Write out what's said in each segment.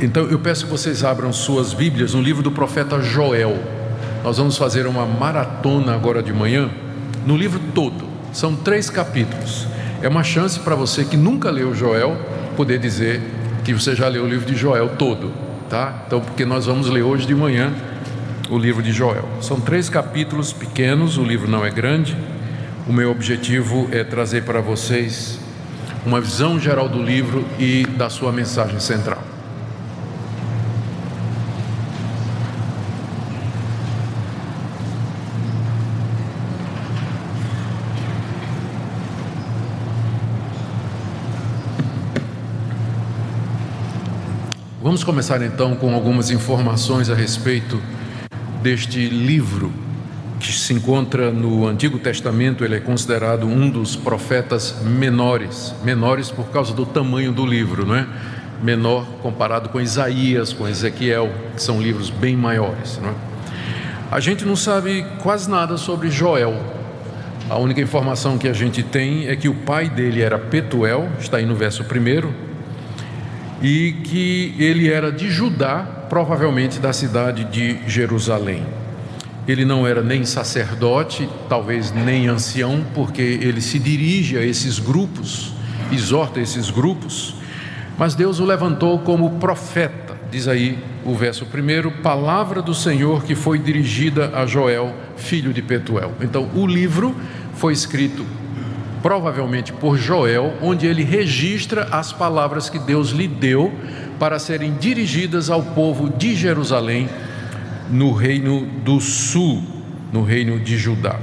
Então eu peço que vocês abram suas Bíblias no livro do profeta Joel. Nós vamos fazer uma maratona agora de manhã no livro todo. São 3 capítulos. É uma chance para você que nunca leu Joel poder dizer que você já leu o livro de Joel todo, tá? Então, porque nós vamos ler hoje de manhã o livro de Joel. São 3 capítulos pequenos, o livro não é grande. O meu objetivo é trazer para vocês uma visão geral do livro e da sua mensagem central. Vamos começar então com algumas informações a respeito deste livro que se encontra no Antigo Testamento. Ele é considerado um dos profetas menores por causa do tamanho do livro, não é? Menor comparado com Isaías, com Ezequiel, que são livros bem maiores, não é? A gente não sabe quase nada sobre Joel. A única informação que a gente tem é que o pai dele era Petuel, está aí no verso 1, e que ele era de Judá, provavelmente da cidade de Jerusalém. Ele não era nem sacerdote, talvez nem ancião, porque ele se dirige a esses grupos, exorta esses grupos, mas Deus o levantou como profeta. Diz aí o verso 1, palavra do Senhor que foi dirigida a Joel, filho de Petuel. Então o livro foi escrito provavelmente por Joel, onde ele registra as palavras que Deus lhe deu para serem dirigidas ao povo de Jerusalém, no reino do sul, no reino de Judá.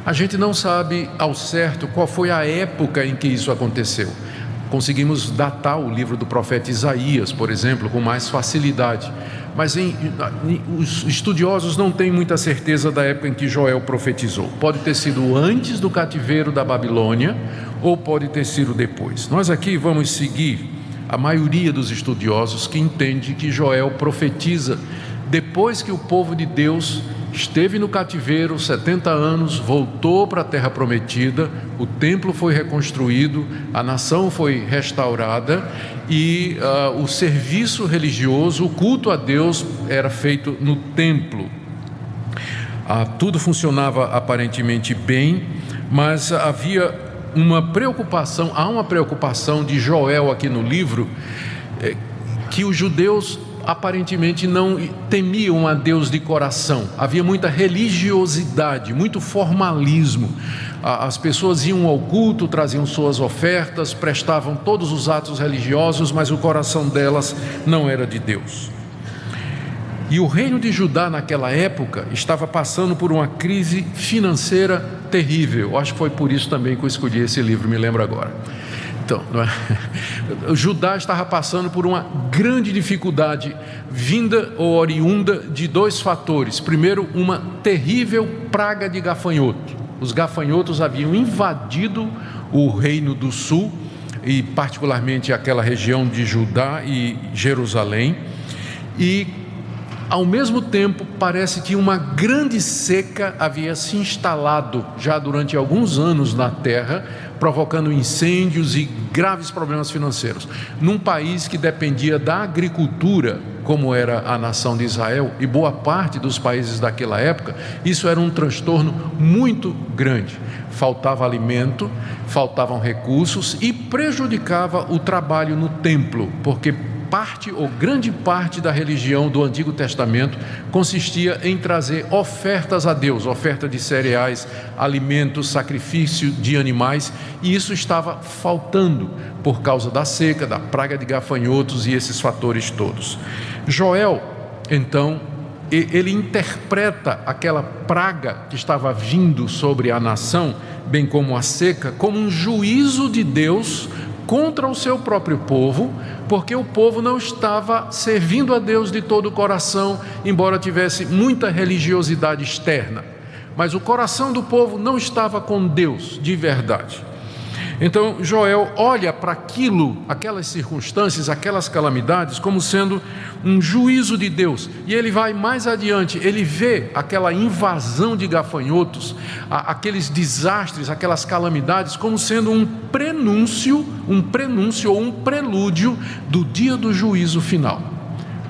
A gente não sabe ao certo qual foi a época em que isso aconteceu. Conseguimos datar o livro do profeta Isaías, por exemplo, com mais facilidade, mas os estudiosos não têm muita certeza da época em que Joel profetizou. Pode ter sido antes do cativeiro da Babilônia ou pode ter sido depois. Nós aqui vamos seguir a maioria dos estudiosos que entende que Joel profetiza depois que o povo de Deus esteve no cativeiro 70 anos, voltou para a terra prometida, o templo foi reconstruído, a nação foi restaurada e o serviço religioso, o culto a Deus era feito no templo. Tudo funcionava aparentemente bem, mas havia uma preocupação, há uma preocupação de Joel aqui no livro, que os judeus aparentemente não temiam a Deus de coração. Havia muita religiosidade, muito formalismo. As pessoas iam ao culto, traziam suas ofertas, prestavam todos os atos religiosos, mas o coração delas não era de Deus. E o reino de Judá naquela época estava passando por uma crise financeira terrível. Acho que foi por isso também que eu escolhi esse livro, me lembro agora. Então, o Judá estava passando por uma grande dificuldade, vinda ou oriunda de 2 fatores. Primeiro, uma terrível praga de gafanhoto. Os gafanhotos haviam invadido o reino do sul, e particularmente aquela região de Judá e Jerusalém, e ao mesmo tempo parece que uma grande seca havia se instalado já durante alguns anos na terra, provocando incêndios e graves problemas financeiros. Num país que dependia da agricultura, como era a nação de Israel e boa parte dos países daquela época, isso era um transtorno muito grande. Faltava alimento, faltavam recursos e prejudicava o trabalho no templo, porque parte ou grande parte da religião do Antigo Testamento consistia em trazer ofertas a Deus, oferta de cereais, alimentos, sacrifício de animais, e isso estava faltando por causa da seca, da praga de gafanhotos e esses fatores todos. Joel, então, ele interpreta aquela praga que estava vindo sobre a nação, bem como a seca, como um juízo de Deus contra o seu próprio povo, porque o povo não estava servindo a Deus de todo o coração, embora tivesse muita religiosidade externa, mas o coração do povo não estava com Deus de verdade. Então Joel olha para aquilo, aquelas circunstâncias, aquelas calamidades, como sendo um juízo de Deus. E ele vai mais adiante, ele vê aquela invasão de gafanhotos, aqueles desastres, aquelas calamidades, como sendo um prenúncio ou um prelúdio do dia do juízo final.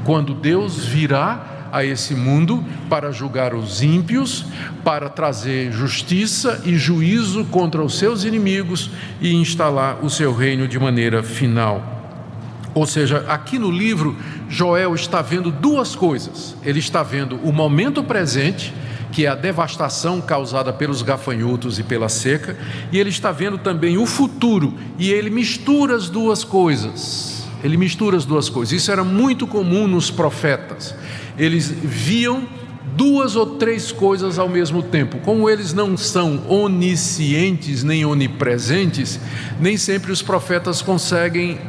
quando Deus virá a esse mundo para julgar os ímpios, para trazer justiça e juízo contra os seus inimigos e instalar o seu reino de maneira final. Ou seja, aqui no livro, Joel está vendo duas coisas. Ele está vendo o momento presente, que é a devastação causada pelos gafanhotos e pela seca, e ele está vendo também o futuro, e ele mistura as duas coisas. Isso era muito comum nos profetas. Eles viam duas ou três coisas ao mesmo tempo. Como eles não são oniscientes nem onipresentes, nem sempre os profetas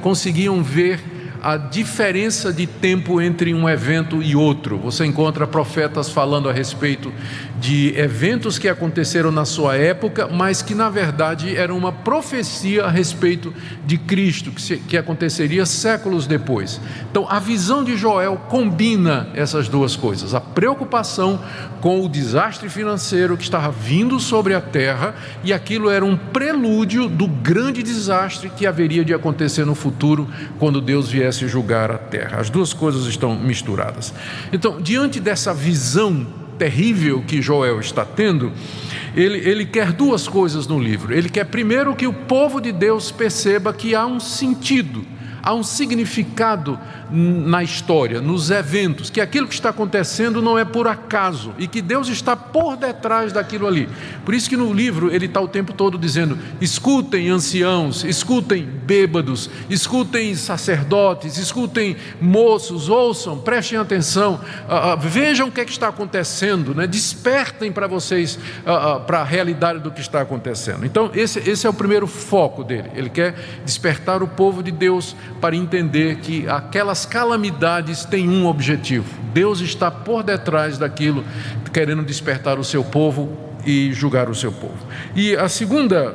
conseguiam ver a diferença de tempo entre um evento e outro. Você encontra profetas falando a respeito de eventos que aconteceram na sua época, mas que na verdade eram uma profecia a respeito de Cristo, que aconteceria séculos depois. Então a visão de Joel combina essas duas coisas: a preocupação com o desastre financeiro que estava vindo sobre a terra, e aquilo era um prelúdio do grande desastre que haveria de acontecer no futuro, quando Deus viesse julgar a terra. As duas coisas estão misturadas. Então, diante dessa visão terrível que Joel está tendo, ele quer duas coisas no livro. Ele quer primeiro que o povo de Deus perceba que há um sentido, há um significado na história, nos eventos, que aquilo que está acontecendo não é por acaso e que Deus está por detrás daquilo ali. Por isso que no livro ele está o tempo todo dizendo: escutem anciãos, escutem bêbados, escutem sacerdotes, escutem moços, ouçam, prestem atenção, vejam o que é que está acontecendo, né? Despertem para vocês, para a realidade do que está acontecendo. Então esse é o primeiro foco dele. Ele quer despertar o povo de Deus para entender que aquelas calamidades têm um objetivo. Deus está por detrás daquilo, querendo despertar o seu povo e julgar o seu povo. E a segunda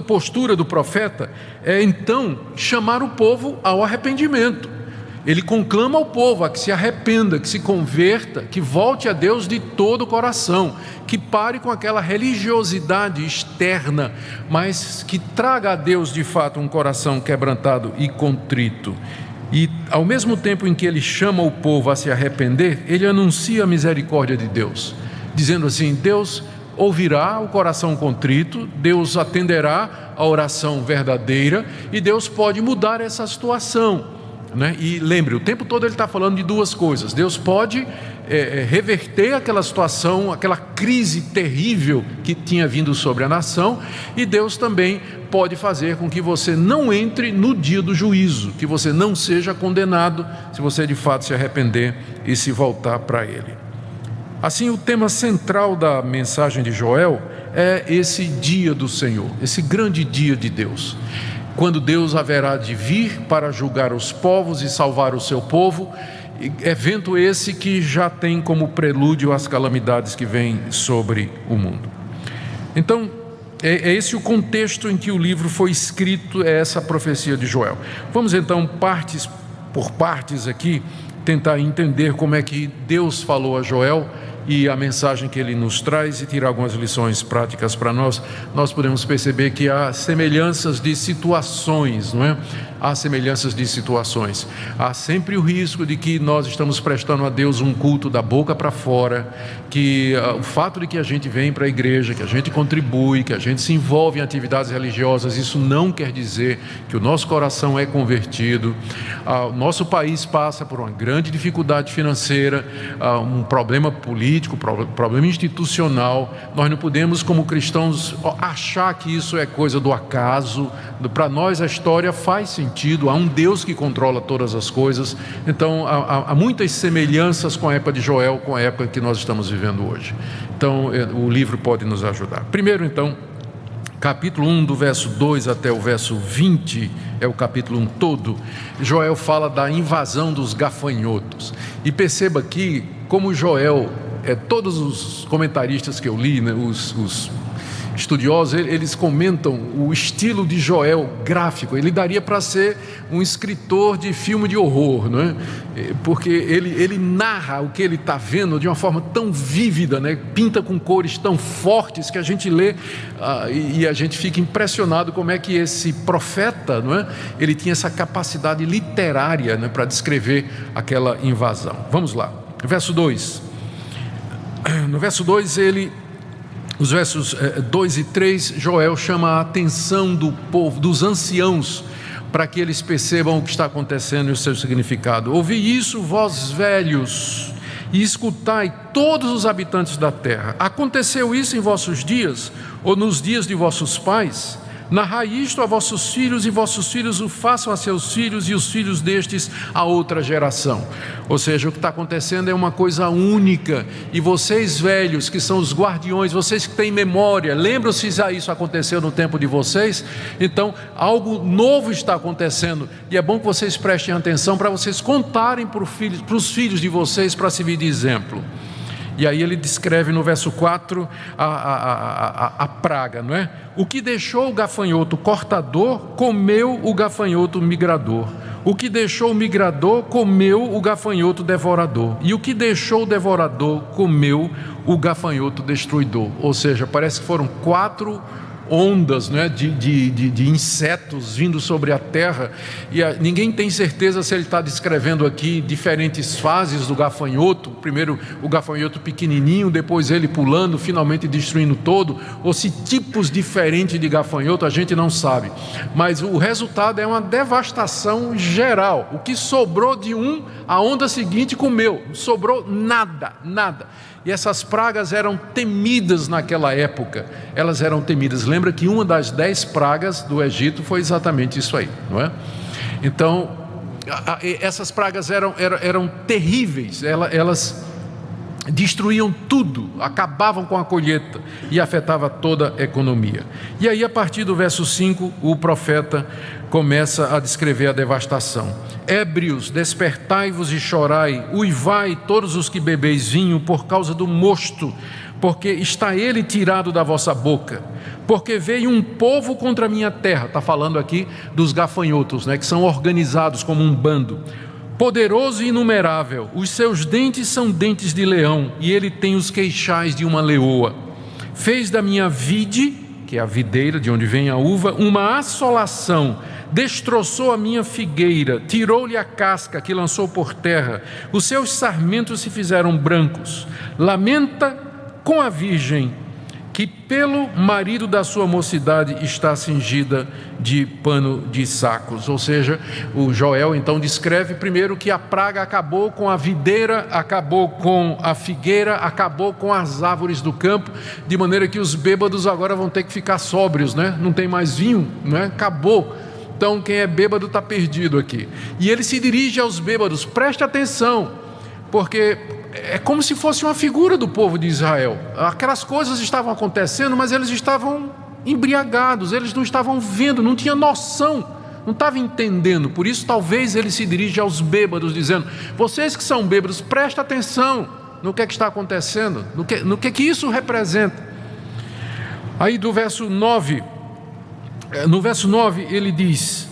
postura do profeta é então chamar o povo ao arrependimento. Ele conclama ao povo a que se arrependa, que se converta, que volte a Deus de todo o coração, que pare com aquela religiosidade externa, mas que traga a Deus de fato um coração quebrantado e contrito. E ao mesmo tempo em que ele chama o povo a se arrepender, ele anuncia a misericórdia de Deus, dizendo assim: Deus ouvirá o coração contrito, Deus atenderá a oração verdadeira e Deus pode mudar essa situação. E lembre, o tempo todo ele está falando de duas coisas. Deus pode reverter aquela situação, aquela crise terrível que tinha vindo sobre a nação, e Deus também pode fazer com que você não entre no dia do juízo, que você não seja condenado, se você de fato se arrepender e se voltar para Ele. Assim, o tema central da mensagem de Joel é esse dia do Senhor, esse grande dia de Deus, quando Deus haverá de vir para julgar os povos e salvar o seu povo, evento esse que já tem como prelúdio as calamidades que vêm sobre o mundo. Então, é esse o contexto em que o livro foi escrito, é essa profecia de Joel. Vamos então, partes por partes aqui, tentar entender como é que Deus falou a Joel e a mensagem que ele nos traz, e tirar algumas lições práticas para nós. Nós podemos perceber que há semelhanças de situações, não é? Há semelhanças de situações. Há sempre o risco de que nós estamos prestando a Deus um culto da boca para fora, que o fato de que a gente vem para a igreja, que a gente contribui, que a gente se envolve em atividades religiosas, isso não quer dizer que o nosso coração é convertido. O nosso país passa por uma grande dificuldade financeira, um problema político, problema institucional. Nós não podemos, como cristãos, achar que isso é coisa do acaso. Para nós a história faz sentido, há um Deus que controla todas as coisas. Então há muitas semelhanças com a época de Joel, com a época que nós estamos vivendo hoje. Então o livro pode nos ajudar. Primeiro então, capítulo 1 do verso 2 até o verso 20, é o capítulo 1 todo. Joel fala da invasão dos gafanhotos, e perceba aqui como Joel, todos os comentaristas que eu li, né, os estudiosos, eles comentam o estilo de Joel gráfico. Ele daria para ser um escritor de filme de horror, não é? Porque ele narra o que ele está vendo de uma forma tão vívida, né? Pinta com cores tão fortes que a gente lê e a gente fica impressionado como é que esse profeta, não é? Ele tinha essa capacidade literária, né, para descrever aquela invasão. Vamos lá, verso 2. No verso 2, os versos 2 e 3, Joel chama a atenção do povo, dos anciãos, para que eles percebam o que está acontecendo e o seu significado. Ouvi isso, vós velhos, e escutai todos os habitantes da terra. Aconteceu isso em vossos dias, ou nos dias de vossos pais? Narrai isto a vossos filhos, e vossos filhos o façam a seus filhos, e os filhos destes a outra geração. Ou seja, o que está acontecendo é uma coisa única, e vocês velhos, que são os guardiões, vocês que têm memória, lembram-se se isso aconteceu no tempo de vocês? Então, algo novo está acontecendo, e é bom que vocês prestem atenção para vocês contarem para os filhos de vocês, para servir de exemplo. E aí ele descreve no verso 4 a praga, não é? O que deixou o gafanhoto cortador, comeu o gafanhoto migrador. O que deixou o migrador, comeu o gafanhoto devorador. E o que deixou o devorador, comeu o gafanhoto destruidor. Ou seja, parece que foram 4 ondas, né, de insetos vindo sobre a terra, e ninguém tem certeza se ele está descrevendo aqui diferentes fases do gafanhoto, primeiro o gafanhoto pequenininho, depois ele pulando, finalmente destruindo todo, ou se tipos diferentes de gafanhoto, a gente não sabe, mas o resultado é uma devastação geral. O que sobrou de a onda seguinte comeu, não sobrou nada. E essas pragas eram temidas naquela época, elas eram temidas. Lembra que uma das 10 pragas do Egito foi exatamente isso aí, não é? Então, essas pragas eram terríveis, elas destruíam tudo, acabavam com a colheita e afetava toda a economia. E aí, a partir do verso 5, o profeta começa a descrever a devastação. Ébrios, despertai-vos e chorai, uivai todos os que bebeis vinho por causa do mosto, porque está ele tirado da vossa boca. Porque veio um povo contra a minha terra, está falando aqui dos gafanhotos, né, que são organizados como um bando. Poderoso e inumerável, os seus dentes são dentes de leão, e ele tem os queixais de uma leoa. Fez da minha vide, que é a videira de onde vem a uva, uma assolação, destroçou a minha figueira, tirou-lhe a casca que lançou por terra, os seus sarmentos se fizeram brancos. Lamenta com a virgem, que pelo marido da sua mocidade está cingida de pano de sacos. Ou seja, o Joel então descreve primeiro que a praga acabou com a videira, acabou com a figueira, acabou com as árvores do campo, de maneira que os bêbados agora vão ter que ficar sóbrios, né? Não tem mais vinho, né? Acabou. Então quem é bêbado está perdido aqui. E ele se dirige aos bêbados, preste atenção, porque é como se fosse uma figura do povo de Israel. Aquelas coisas estavam acontecendo, mas eles estavam embriagados, eles não estavam vendo, não tinham noção, não estavam entendendo. Por isso talvez ele se dirija aos bêbados, dizendo: vocês que são bêbados, prestem atenção no que está acontecendo, no que isso representa. Aí do verso 9, no verso 9 ele diz: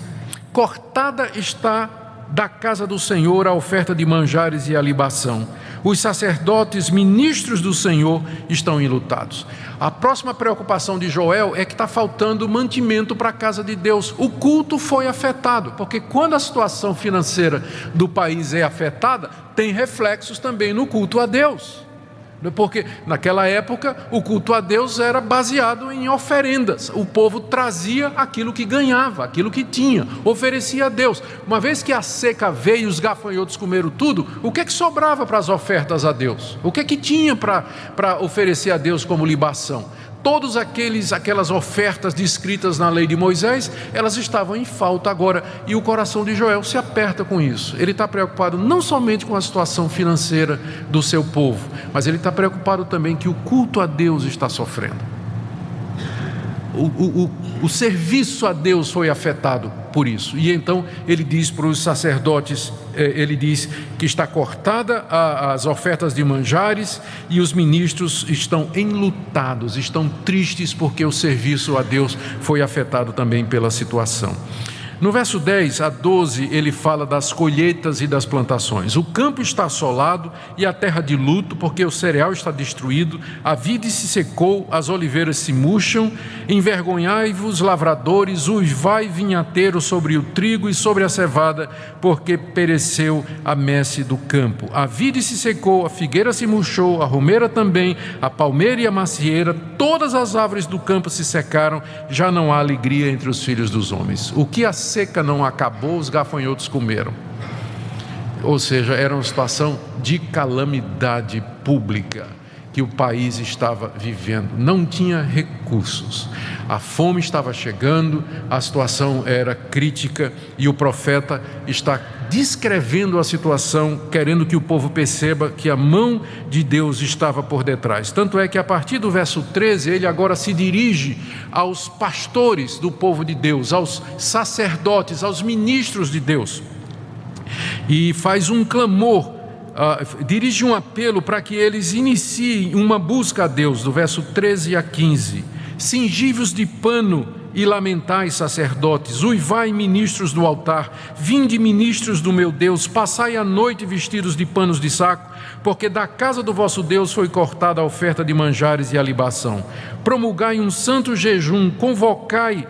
cortada está da casa do Senhor a oferta de manjares e a libação. Os sacerdotes, ministros do Senhor, estão enlutados. A próxima preocupação de Joel é que está faltando mantimento para a casa de Deus. O culto foi afetado, porque quando a situação financeira do país é afetada, tem reflexos também no culto a Deus. Porque naquela época o culto a Deus era baseado em oferendas. O povo trazia aquilo que ganhava, aquilo que tinha, oferecia a Deus. Uma vez que a seca veio e os gafanhotos comeram tudo, o que é que sobrava para as ofertas a Deus? O que é que tinha para oferecer a Deus como libação? Todas aquelas ofertas descritas na lei de Moisés, elas estavam em falta agora, e o coração de Joel se aperta com isso. Ele está preocupado não somente com a situação financeira do seu povo, mas ele está preocupado também que o culto a Deus está sofrendo. o serviço a Deus foi afetado por isso. E então ele diz para os sacerdotes, ele diz que está cortada as ofertas de manjares, e os ministros estão enlutados, estão tristes porque o serviço a Deus foi afetado também pela situação. No verso 10 a 12, ele fala das colheitas e das plantações. O campo está assolado e a terra de luto, porque o cereal está destruído, a vide se secou, as oliveiras se murcham. Envergonhai-vos, lavradores, uivai vinhateiro sobre o trigo e sobre a cevada, porque pereceu a messe do campo. A vide se secou, a figueira se murchou, a romeira também, a palmeira e a macieira, todas as árvores do campo se secaram, já não há alegria entre os filhos dos homens. O que a seca não acabou, os gafanhotos comeram. Ou seja, era uma situação de calamidade pública que o país estava vivendo. Não tinha recursos, a fome estava chegando, a situação era crítica, e o profeta está descrevendo a situação, querendo que o povo perceba que a mão de Deus estava por detrás. Tanto é que a partir do verso 13, ele agora se dirige aos pastores do povo de Deus, aos sacerdotes, aos ministros de Deus, e faz um clamor, dirige um apelo para que eles iniciem uma busca a Deus, do verso 13 a 15. Cingi-vos de pano e lamentai, sacerdotes, uivai, ministros do altar, vinde, ministros do meu Deus, passai a noite vestidos de panos de saco, porque da casa do vosso Deus foi cortada a oferta de manjares e a libação. Promulgai um santo jejum, convocai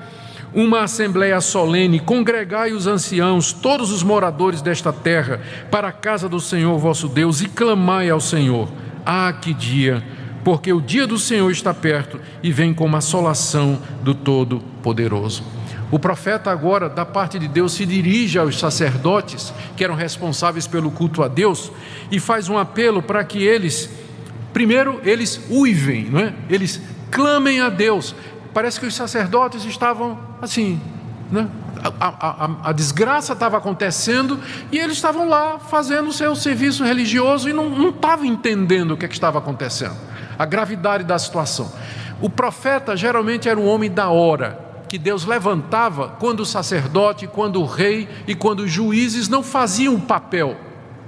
uma assembleia solene, congregai os anciãos, todos os moradores desta terra, para a casa do Senhor vosso Deus, e clamai ao Senhor. Ah, que dia! Porque o dia do Senhor está perto e vem como assolação do Todo-Poderoso. O profeta agora, da parte de Deus, se dirige aos sacerdotes que eram responsáveis pelo culto a Deus e faz um apelo para que eles, primeiro, eles uivem, não é? Eles clamem a Deus. Parece que os sacerdotes estavam assim, né? A desgraça estava acontecendo e eles estavam lá fazendo o seu serviço religioso e não estavam entendendo o que estava acontecendo, a gravidade da situação. O profeta geralmente era o homem da hora, que Deus levantava quando o sacerdote, quando o rei e quando os juízes não faziam o papel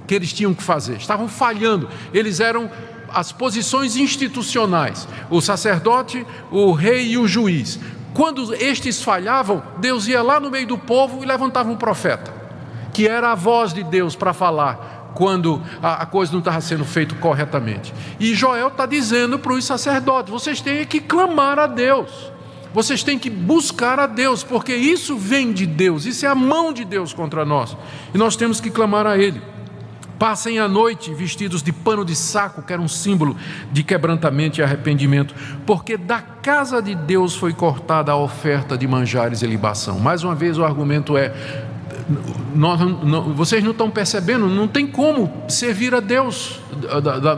que eles tinham que fazer, estavam falhando. Eles eram as posições institucionais, o sacerdote, o rei e o juiz. Quando estes falhavam, Deus ia lá no meio do povo e levantava um profeta, que era a voz de Deus para falar quando a coisa não estava sendo feita corretamente. E Joel está dizendo para os sacerdotes: vocês têm que clamar a Deus, vocês têm que buscar a Deus, porque isso vem de Deus, isso é a mão de Deus contra nós, e nós temos que clamar a Ele. Passem a noite vestidos de pano de saco, que era um símbolo de quebrantamento e arrependimento, porque da casa de Deus foi cortada a oferta de manjares e libação. Mais uma vez o argumento é: vocês não estão percebendo, não tem como servir a Deus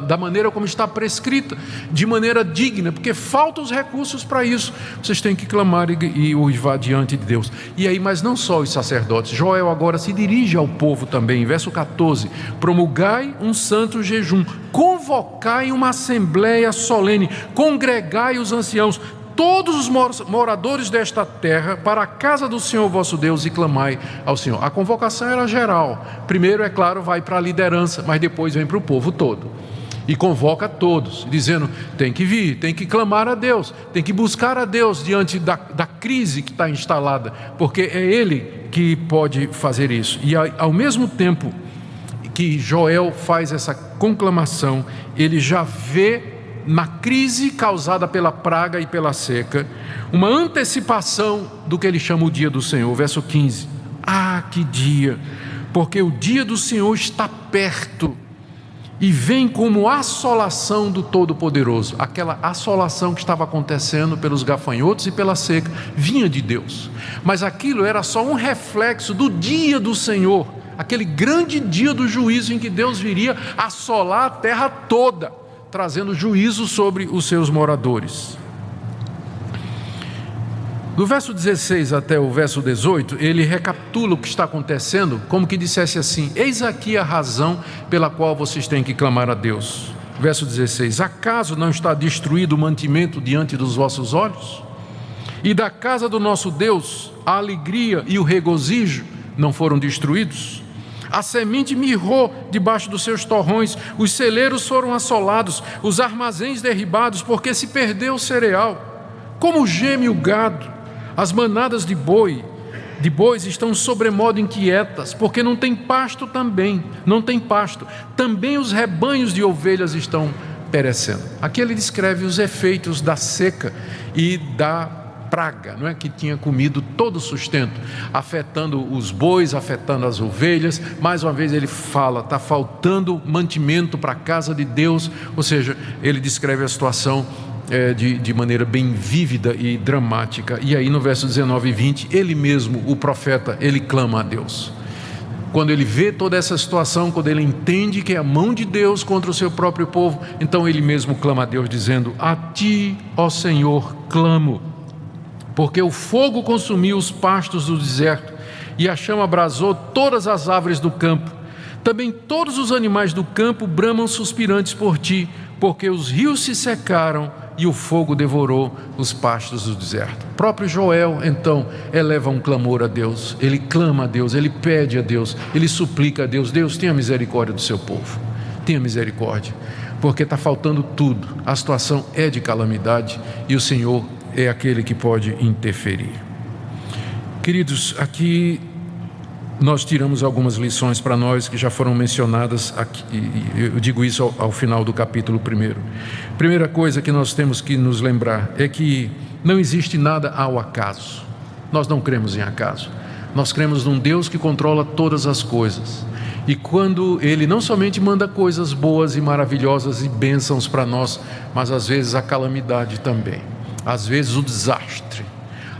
da maneira como está prescrita, de maneira digna, porque faltam os recursos para isso. Vocês têm que clamar e uivar diante de Deus. E aí, mas não só os sacerdotes, Joel agora se dirige ao povo também, verso 14: promulgai um santo jejum, convocai uma assembleia solene, congregai os anciãos, todos os moradores desta terra, para a casa do Senhor vosso Deus, e clamai ao Senhor. A convocação era geral. Primeiro, é claro, vai para a liderança, mas depois vem para o povo todo e convoca todos, dizendo: tem que vir, tem que clamar a Deus, tem que buscar a Deus diante da crise que está instalada, porque é Ele que pode fazer isso. E ao mesmo tempo que Joel faz essa conclamação, ele já vê na crise causada pela praga e pela seca uma antecipação do que ele chama o dia do Senhor. Verso 15: ah, que dia! Porque o dia do Senhor está perto e vem como assolação do Todo-Poderoso. Aquela assolação que estava acontecendo pelos gafanhotos e pela seca vinha de Deus, mas aquilo era só um reflexo do dia do Senhor, aquele grande dia do juízo em que Deus viria assolar a terra toda, trazendo juízo sobre os seus moradores. Do verso 16 até o verso 18, ele recapitula o que está acontecendo, como que dissesse assim: eis aqui a razão pela qual vocês têm que clamar a Deus. Verso 16: acaso não está destruído o mantimento diante dos vossos olhos? E da casa do nosso Deus, a alegria e o regozijo não foram destruídos? A semente mirrou debaixo dos seus torrões, os celeiros foram assolados, os armazéns derribados, porque se perdeu o cereal. Como geme o gado, as manadas de bois estão sobremodo inquietas, porque não tem pasto também, Também os rebanhos de ovelhas estão perecendo. Aqui ele descreve os efeitos da seca e da praga, não é, que tinha comido todo o sustento, afetando os bois, afetando as ovelhas. Mais uma vez ele fala, está faltando mantimento para a casa de Deus, ou seja, ele descreve a situação de maneira bem vívida e dramática. E aí no verso 19 e 20, ele mesmo, o profeta, ele clama a Deus. Quando ele vê toda essa situação, quando ele entende que é a mão de Deus contra o seu próprio povo, então ele mesmo clama a Deus dizendo: a ti, ó Senhor, clamo, porque o fogo consumiu os pastos do deserto e a chama abrasou todas as árvores do campo. Também todos os animais do campo bramam suspirantes por ti, porque os rios se secaram e o fogo devorou os pastos do deserto. O próprio Joel, então, eleva um clamor a Deus. Ele clama a Deus, ele pede a Deus, ele suplica a Deus: Deus, tenha misericórdia do seu povo, tenha misericórdia, porque está faltando tudo, a situação é de calamidade e o Senhor é aquele que pode interferir. Queridos, aqui nós tiramos algumas lições para nós que já foram mencionadas aqui, eu digo isso ao final do capítulo 1. Primeira coisa que nós temos que nos lembrar é que não existe nada ao acaso. Nós não cremos em acaso. Nós cremos num Deus que controla todas as coisas. E quando Ele não somente manda coisas boas e maravilhosas e bênçãos para nós, mas às vezes a calamidade também. Às vezes o desastre,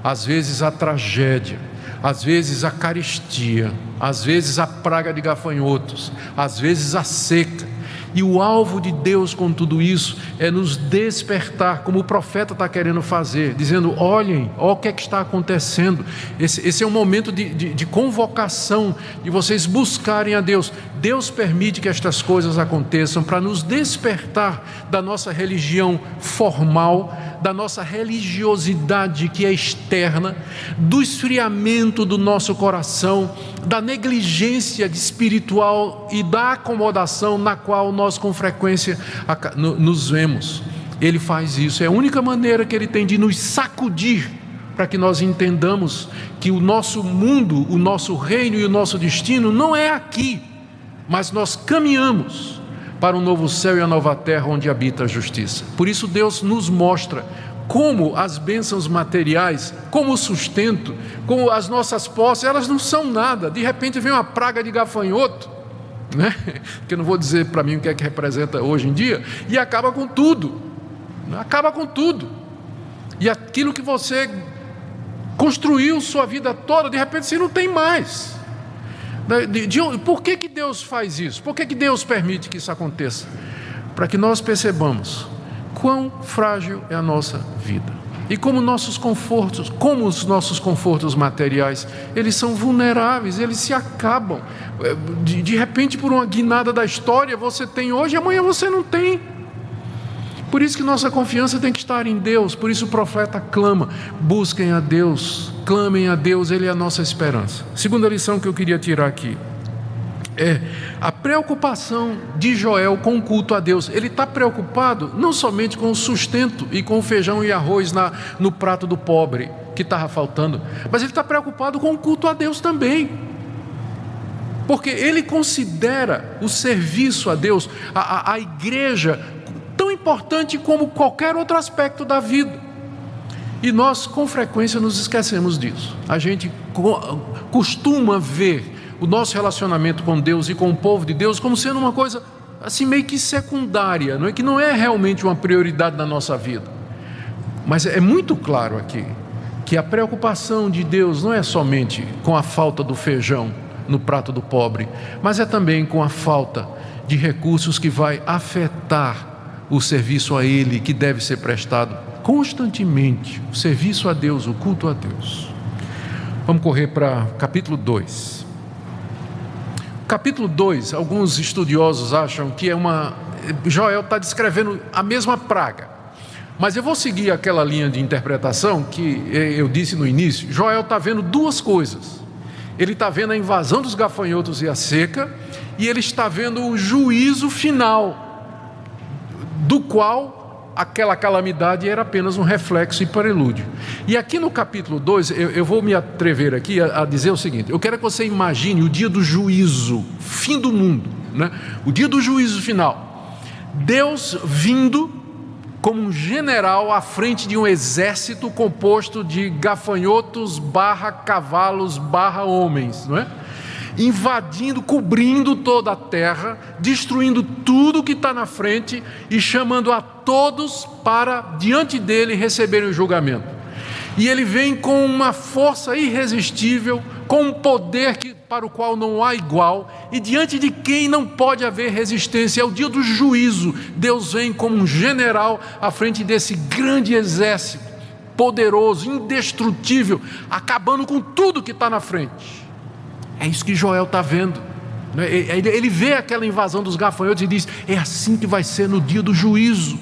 às vezes a tragédia, às vezes a carestia, às vezes a praga de gafanhotos, às vezes a seca. E o alvo de Deus com tudo isso é nos despertar, como o profeta está querendo fazer, dizendo: olhem, olha o que é que está acontecendo. Esse é um momento de convocação, de vocês buscarem a Deus. Deus permite que estas coisas aconteçam para nos despertar da nossa religião formal, da nossa religiosidade que é externa, do esfriamento do nosso coração, da negligência espiritual e da acomodação na qual nós com frequência nos vemos. Ele faz isso, é a única maneira que Ele tem de nos sacudir, para que nós entendamos que o nosso mundo, o nosso reino e o nosso destino não é aqui, mas nós caminhamos para um novo céu e a nova terra onde habita a justiça. Por isso Deus nos mostra como as bênçãos materiais, como o sustento, como as nossas posses, elas não são nada. De repente vem uma praga de gafanhoto, né? Que eu não vou dizer para mim o que é que representa hoje em dia, e acaba com tudo. E aquilo que você construiu sua vida toda, de repente você não tem mais. Por que Deus faz isso? Por que Deus permite que isso aconteça? Para que nós percebamos quão frágil é a nossa vida e como os nossos confortos materiais, eles são vulneráveis, eles se acabam. De repente, por uma guinada da história, você tem hoje e amanhã você não tem. Por isso que nossa confiança tem que estar em Deus. Por isso o profeta clama: busquem a Deus, clamem a Deus, Ele é a nossa esperança. Segunda lição que eu queria tirar aqui é a preocupação de Joel com o culto a Deus. Ele está preocupado não somente com o sustento e com o feijão e arroz no prato do pobre que estava faltando, mas ele está preocupado com o culto a Deus também, porque ele considera o serviço a Deus, a igreja, tão importante como qualquer outro aspecto da vida. E nós com frequência nos esquecemos disso. A gente costuma ver o nosso relacionamento com Deus e com o povo de Deus como sendo uma coisa assim meio que secundária, não é? Que não é realmente uma prioridade na nossa vida. Mas é muito claro aqui que a preocupação de Deus não é somente com a falta do feijão no prato do pobre, mas é também com a falta de recursos que vai afetar o serviço a Ele, que deve ser prestado constantemente, o serviço a Deus, o culto a Deus. Vamos correr para capítulo 2. Capítulo 2, alguns estudiosos acham que Joel está descrevendo a mesma praga, Mas eu vou seguir aquela linha de interpretação que eu disse no início. Joel está vendo duas coisas. Ele está vendo a invasão dos gafanhotos e a seca, e ele está vendo o juízo final, do qual aquela calamidade era apenas um reflexo e prelúdio. E aqui no capítulo 2, eu vou me atrever aqui a dizer o seguinte: eu quero que você imagine o dia do juízo, fim do mundo, né? O dia do juízo final, Deus vindo como um general à frente de um exército composto de gafanhotos / cavalos / homens, não é? Invadindo, cobrindo toda a terra, destruindo tudo que está na frente e chamando a todos para diante dele receberem o julgamento. E ele vem com uma força irresistível, com um poder para o qual não há igual, e diante de quem não pode haver resistência. É o dia do juízo. Deus vem como um general à frente desse grande exército, poderoso, indestrutível, acabando com tudo que está na frente. É isso que Joel está vendo. Ele vê aquela invasão dos gafanhotos e diz: é assim que vai ser no dia do juízo.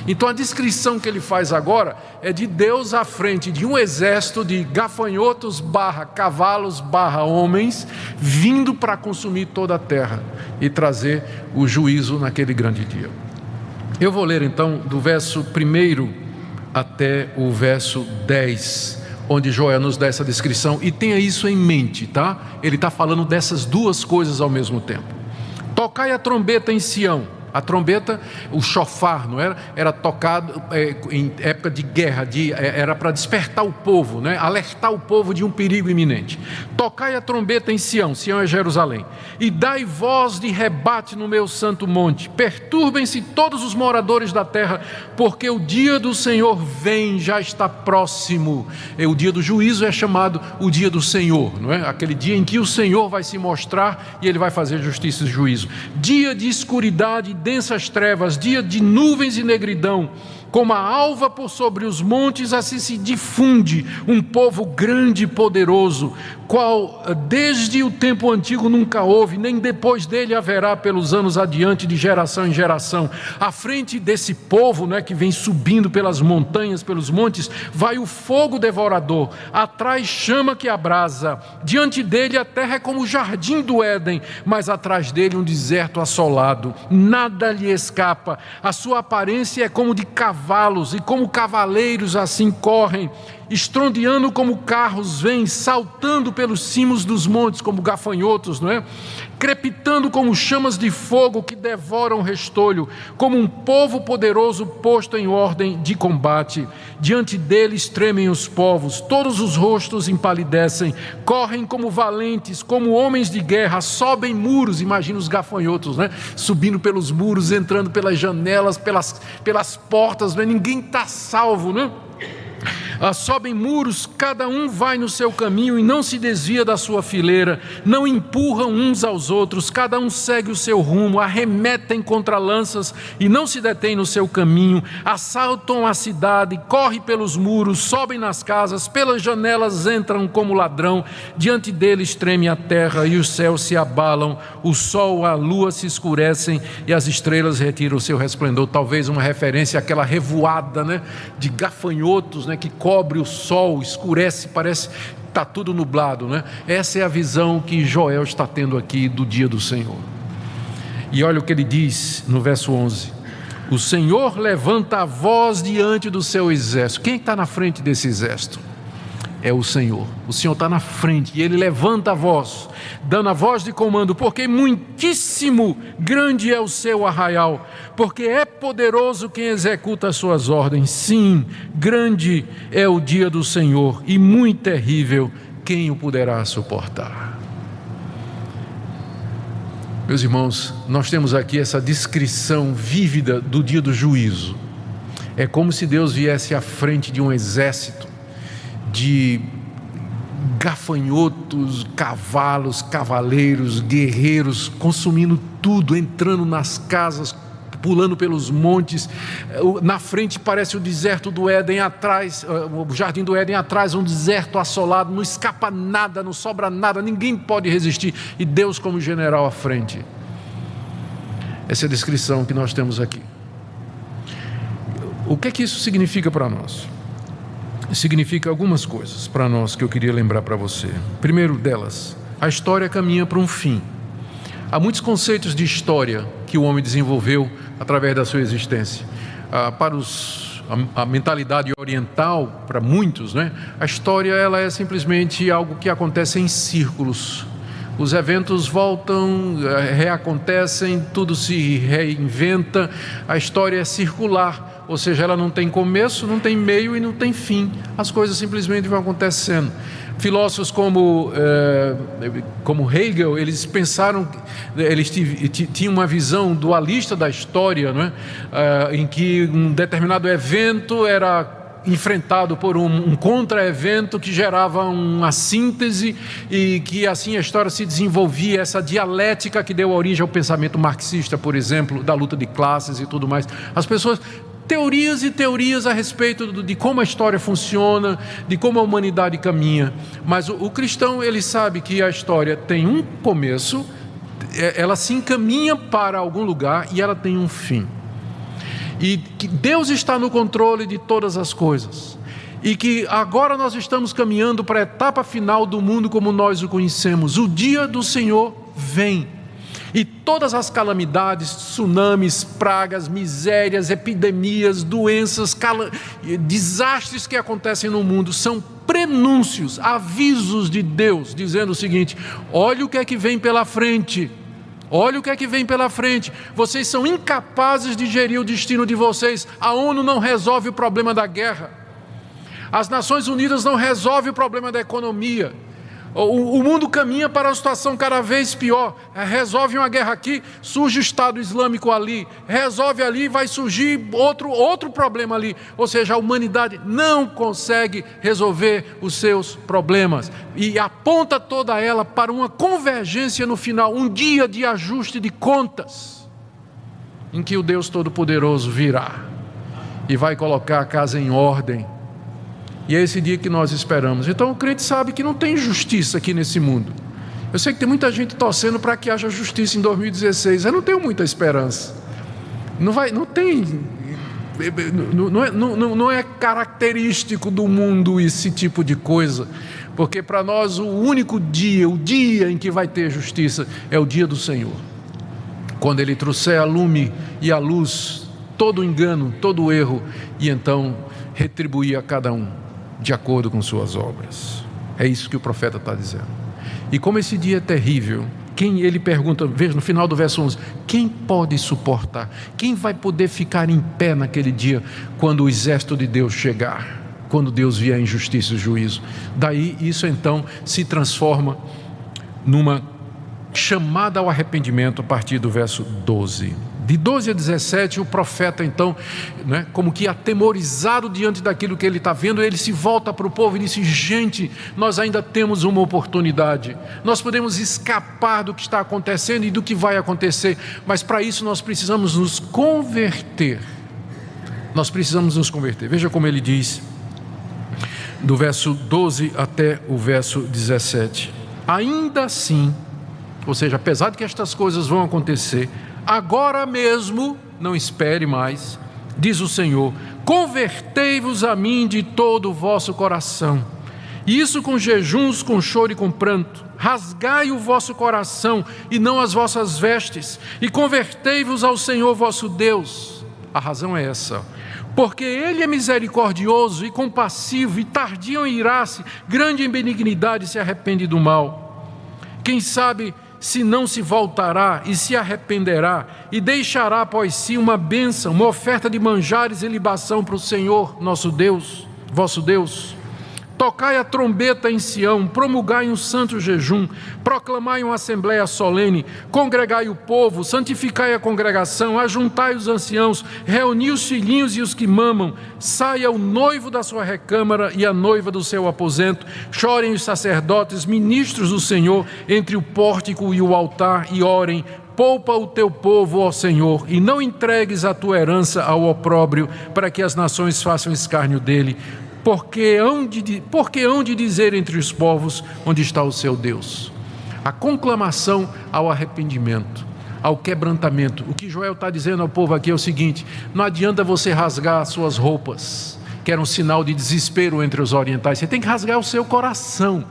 Então a descrição que ele faz agora é de Deus à frente de um exército de gafanhotos / cavalos / homens, vindo para consumir toda a terra e trazer o juízo naquele grande dia. Eu vou ler então do verso 1 até o verso 10, onde Joel nos dá essa descrição, e tenha isso em mente, tá? Ele está falando dessas duas coisas ao mesmo tempo. Tocai a trombeta em Sião. A trombeta, o chofar, não era? Era tocado em época de guerra, era para despertar o povo, né? Alertar o povo de um perigo iminente. Tocai a trombeta em Sião, Sião é Jerusalém, e dai voz de rebate no meu santo monte. Perturbem-se todos os moradores da terra, porque o dia do Senhor vem, já está próximo. O dia do juízo é chamado o dia do Senhor, não é? Aquele dia em que o Senhor vai se mostrar e ele vai fazer justiça e juízo. Dia de escuridade, densas trevas, dia de nuvens e negridão, como a alva por sobre os montes, assim se difunde um povo grande e poderoso, qual desde o tempo antigo nunca houve, nem depois dele haverá pelos anos adiante, de geração em geração. À frente desse povo, né, que vem subindo pelas montanhas, pelos montes, vai o fogo devorador, atrás chama que abrasa, diante dele a terra é como o jardim do Éden, mas atrás dele um deserto assolado, nada lhe escapa, a sua aparência é como de cavalos, e como cavaleiros assim correm, estrondeando como carros vêm, saltando pelos cimos dos montes como gafanhotos, não é? Crepitando como chamas de fogo que devoram restolho, como um povo poderoso posto em ordem de combate. Diante deles tremem os povos, todos os rostos empalidecem, correm como valentes, como homens de guerra, sobem muros. Imagina os gafanhotos, né? Subindo pelos muros, entrando pelas janelas, pelas portas, né? Ninguém está salvo, né? Sobem muros, cada um vai no seu caminho e não se desvia da sua fileira, não empurram uns aos outros, cada um segue o seu rumo, arremetem contra lanças e não se detêm no seu caminho, assaltam a cidade, correm pelos muros, sobem nas casas, pelas janelas entram como ladrão, diante deles treme a terra e os céus se abalam, o sol, a lua se escurecem e as estrelas retiram o seu resplendor. Talvez uma referência àquela revoada, né, de gafanhotos, né, que cobre o sol, escurece, parece que está tudo nublado, né? Essa é a visão que Joel está tendo aqui do dia do Senhor. E olha o que ele diz no verso 11: o Senhor levanta a voz diante do seu exército. Quem está na frente desse exército? É o Senhor. O Senhor está na frente e ele levanta a voz, dando a voz de comando, porque muitíssimo grande é o seu arraial, porque é poderoso quem executa as suas ordens. Sim, grande é o dia do Senhor e muito terrível, quem o poderá suportar? Meus irmãos, nós temos aqui essa descrição vívida do dia do juízo. É como se Deus viesse à frente de um exército de gafanhotos, cavalos, cavaleiros, guerreiros, consumindo tudo, entrando nas casas, pulando pelos montes. Na frente parece o deserto do Éden, atrás, o jardim do Éden, atrás um deserto assolado, não escapa nada, não sobra nada, ninguém pode resistir, e Deus como general à frente. Essa é a descrição que nós temos aqui. O que é que isso significa para nós? Significa algumas coisas para nós que eu queria lembrar para você. Primeiro delas, a história caminha para um fim. Há muitos conceitos de história que o homem desenvolveu através da sua existência. Para a mentalidade oriental, para muitos, né? A história ela é simplesmente algo que acontece em círculos. Os eventos voltam, reacontecem, tudo se reinventa. A história é circular, ou seja, ela não tem começo, não tem meio e não tem fim. As coisas simplesmente vão acontecendo. Filósofos como Hegel, eles pensaram, eles tinham uma visão dualista da história, não é? Em que um determinado evento era enfrentado por um contra-evento que gerava uma síntese e que assim a história se desenvolvia, essa dialética que deu origem ao pensamento marxista, por exemplo, da luta de classes e tudo mais. As pessoas... Teorias e teorias a respeito de como a história funciona, de como a humanidade caminha. Mas o cristão, ele sabe que a história tem um começo, ela se encaminha para algum lugar e ela tem um fim. E que Deus está no controle de todas as coisas. E que agora nós estamos caminhando para a etapa final do mundo como nós o conhecemos. O dia do Senhor vem. E todas as calamidades, tsunamis, pragas, misérias, epidemias, doenças, desastres que acontecem no mundo são prenúncios, avisos de Deus, dizendo o seguinte: olha o que é que vem pela frente. Olha o que é que vem pela frente. Vocês são incapazes de gerir o destino de vocês. A ONU não resolve o problema da guerra. As Nações Unidas não resolvem o problema da economia. O mundo caminha para uma situação cada vez pior. Resolve uma guerra aqui, surge o Estado Islâmico ali. Resolve ali, vai surgir outro problema ali. Ou seja, a humanidade não consegue resolver os seus problemas. E aponta toda ela para uma convergência no final, um dia de ajuste de contas, em que o Deus Todo-Poderoso virá e vai colocar a casa em ordem. E é esse dia que nós esperamos. Então o crente sabe que não tem justiça aqui nesse mundo. Eu sei que tem muita gente torcendo para que haja justiça em 2016. Eu não tenho muita esperança. Não é característico do mundo esse tipo de coisa. Porque para nós o único dia, o dia em que vai ter justiça é o dia do Senhor. Quando Ele trouxer a lume e a luz, todo o engano, todo o erro, e então retribuir a cada um de acordo com suas obras. É isso que o profeta está dizendo. E como esse dia é terrível, ele pergunta, veja no final do verso 11, quem pode suportar? Quem vai poder ficar em pé naquele dia, quando o exército de Deus chegar? Quando Deus vier em justiça e juízo? Daí isso então se transforma numa chamada ao arrependimento a partir do verso 12. De 12 a 17, o profeta então, né, como que atemorizado diante daquilo que ele está vendo, ele se volta para o povo e diz: gente, nós ainda temos uma oportunidade, nós podemos escapar do que está acontecendo e do que vai acontecer, mas para isso nós precisamos nos converter. Nós precisamos nos converter. Veja como ele diz, do verso 12 até o verso 17. Ainda assim, ou seja, apesar de que estas coisas vão acontecer, agora mesmo, não espere mais, diz o Senhor, convertei-vos a mim de todo o vosso coração, e isso com jejuns, com choro e com pranto, rasgai o vosso coração e não as vossas vestes, e convertei-vos ao Senhor vosso Deus. A razão é essa: porque Ele é misericordioso e compassivo e tardio em irar-se, grande em benignidade, e se arrepende do mal. Quem sabe se não se voltará e se arrependerá e deixará após si uma bênção, uma oferta de manjares e libação para o Senhor nosso Deus, vosso Deus. Tocai a trombeta em Sião, promulgai um santo jejum, proclamai uma assembleia solene, congregai o povo, santificai a congregação, ajuntai os anciãos, reuni os filhinhos e os que mamam, saia o noivo da sua recâmara e a noiva do seu aposento, chorem os sacerdotes, ministros do Senhor, entre o pórtico e o altar, e orem: poupa o teu povo, ó Senhor, e não entregues a tua herança ao opróbrio, para que as nações façam escárnio dele. Porque hão de dizer entre os povos: onde está o seu Deus? A conclamação ao arrependimento, ao quebrantamento. O que Joel está dizendo ao povo aqui é o seguinte: não adianta você rasgar suas roupas, que era um sinal de desespero entre os orientais. Você tem que rasgar o seu coração.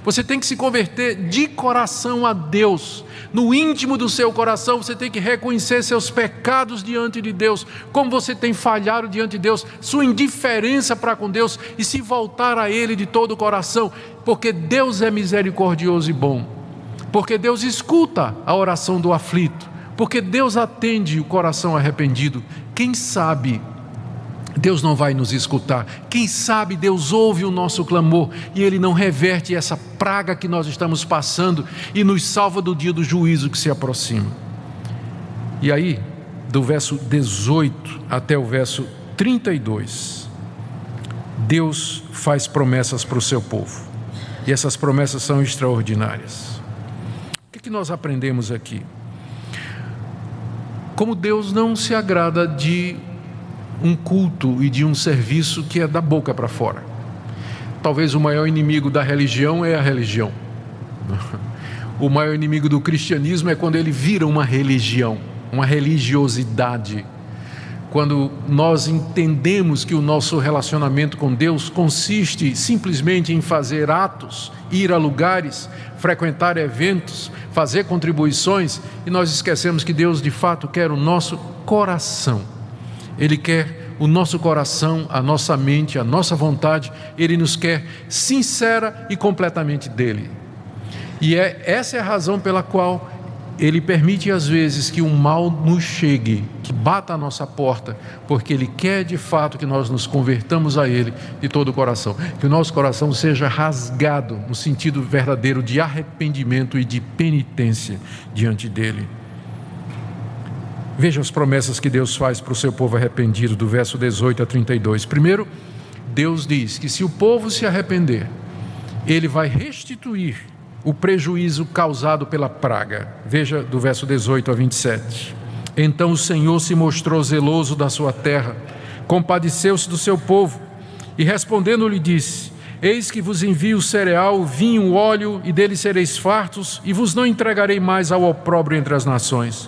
Você tem que se converter de coração a Deus. No íntimo do seu coração, você tem que reconhecer seus pecados diante de Deus, como você tem falhado diante de Deus, sua indiferença para com Deus, e se voltar a Ele de todo o coração, porque Deus é misericordioso e bom, porque Deus escuta a oração do aflito, porque Deus atende o coração arrependido. Quem sabe Deus não vai nos escutar? Quem sabe Deus ouve o nosso clamor e Ele não reverte essa praga que nós estamos passando e nos salva do dia do juízo que se aproxima. E aí, do verso 18 até o verso 32, Deus faz promessas para o seu povo, e essas promessas são extraordinárias. O que nós aprendemos aqui? Como Deus não se agrada de um culto e de um serviço que é da boca para fora. Talvez o maior inimigo da religião é a religião. O maior inimigo do cristianismo é quando ele vira uma religião, uma religiosidade. Quando nós entendemos que o nosso relacionamento com Deus consiste simplesmente em fazer atos, ir a lugares, frequentar eventos, fazer contribuições, e nós esquecemos que Deus de fato quer o nosso coração. Ele quer o nosso coração, a nossa mente, a nossa vontade. Ele nos quer sincera e completamente dele. E essa é a razão pela qual Ele permite às vezes que o mal nos chegue, que bata a nossa porta, porque Ele quer de fato que nós nos convertamos a Ele de todo o coração, que o nosso coração seja rasgado no sentido verdadeiro de arrependimento e de penitência diante dEle. Veja as promessas que Deus faz para o seu povo arrependido, do verso 18 a 32. Primeiro, Deus diz que se o povo se arrepender, Ele vai restituir o prejuízo causado pela praga. Veja do verso 18 a 27. Então o Senhor se mostrou zeloso da sua terra, compadeceu-se do seu povo, e respondendo lhe disse: eis que vos envio o cereal, o vinho, o óleo, e dele sereis fartos, e vos não entregarei mais ao opróbrio entre as nações.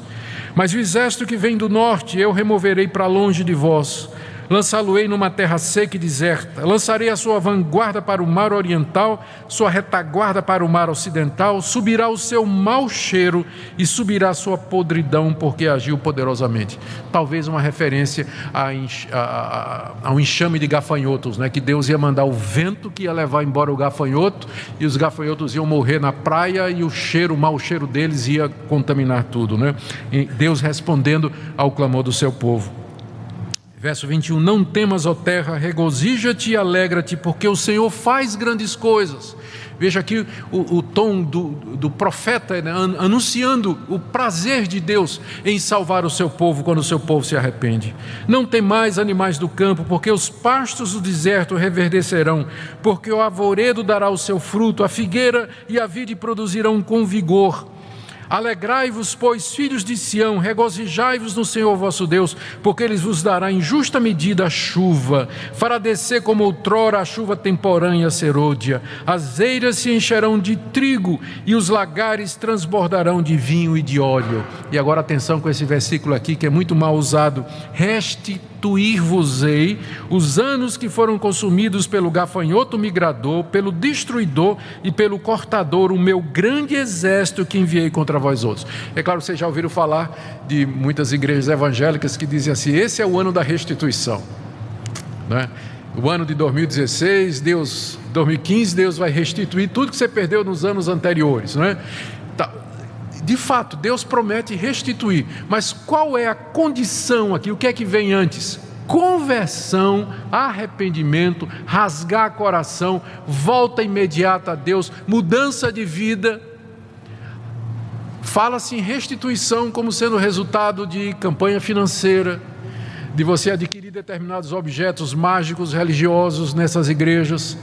Mas o exército que vem do norte eu removerei para longe de vós, lançá-lo-ei numa terra seca e deserta, lançarei a sua vanguarda para o mar oriental, sua retaguarda para o mar ocidental, subirá o seu mau cheiro e subirá a sua podridão, porque agiu poderosamente. Talvez uma referência ao enxame de gafanhotos, né? Que Deus ia mandar o vento que ia levar embora o gafanhoto, e os gafanhotos iam morrer na praia, e o mau cheiro deles ia contaminar tudo, né? E Deus respondendo ao clamor do seu povo. Verso 21, não temas, ó terra, regozija-te e alegra-te, porque o Senhor faz grandes coisas. Veja aqui o tom do profeta, né, anunciando o prazer de Deus em salvar o seu povo quando o seu povo se arrepende. Não temais, animais do campo, porque os pastos do deserto reverdecerão, porque o arvoredo dará o seu fruto, a figueira e a vide produzirão com vigor. Alegrai-vos, pois, filhos de Sião, regozijai-vos no Senhor vosso Deus, porque Ele vos dará em justa medida a chuva, fará descer como outrora a chuva temporânea serôdia, as eiras se encherão de trigo e os lagares transbordarão de vinho e de óleo. E agora atenção com esse versículo aqui que é muito mal usado: restituir-vos-ei os anos que foram consumidos pelo gafanhoto migrador, pelo destruidor e pelo cortador, o meu grande exército que enviei contra vós outros. É claro que vocês já ouviram falar de muitas igrejas evangélicas que dizem assim: esse é o ano da restituição, né? O ano de 2016, 2015, Deus vai restituir tudo que você perdeu nos anos anteriores, né? De fato, Deus promete restituir, mas qual é a condição aqui? O que é que vem antes? Conversão, arrependimento, rasgar coração, volta imediata a Deus, mudança de vida. Fala-se em restituição como sendo resultado de campanha financeira, de você adquirir determinados objetos mágicos, religiosos nessas igrejas.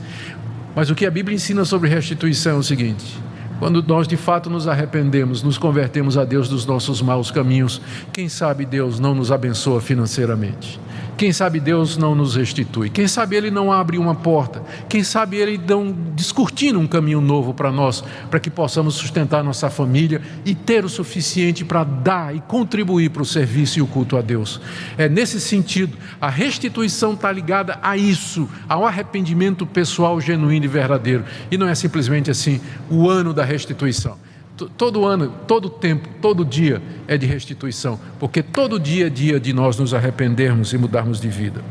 Mas o que a Bíblia ensina sobre restituição é o seguinte: quando nós de fato nos arrependemos, nos convertemos a Deus dos nossos maus caminhos, quem sabe Deus não nos abençoa financeiramente? quem sabe Deus não nos restitui, quem sabe Ele não abre uma porta, quem sabe Ele não descortina um caminho novo para nós, para que possamos sustentar nossa família e ter o suficiente para dar e contribuir para o serviço e o culto a Deus. É nesse sentido, a restituição está ligada a isso, ao arrependimento pessoal genuíno e verdadeiro, e não é simplesmente assim, o ano da restituição. Todo ano, todo tempo, todo dia é de restituição, porque todo dia é dia de nós nos arrependermos e mudarmos de vida.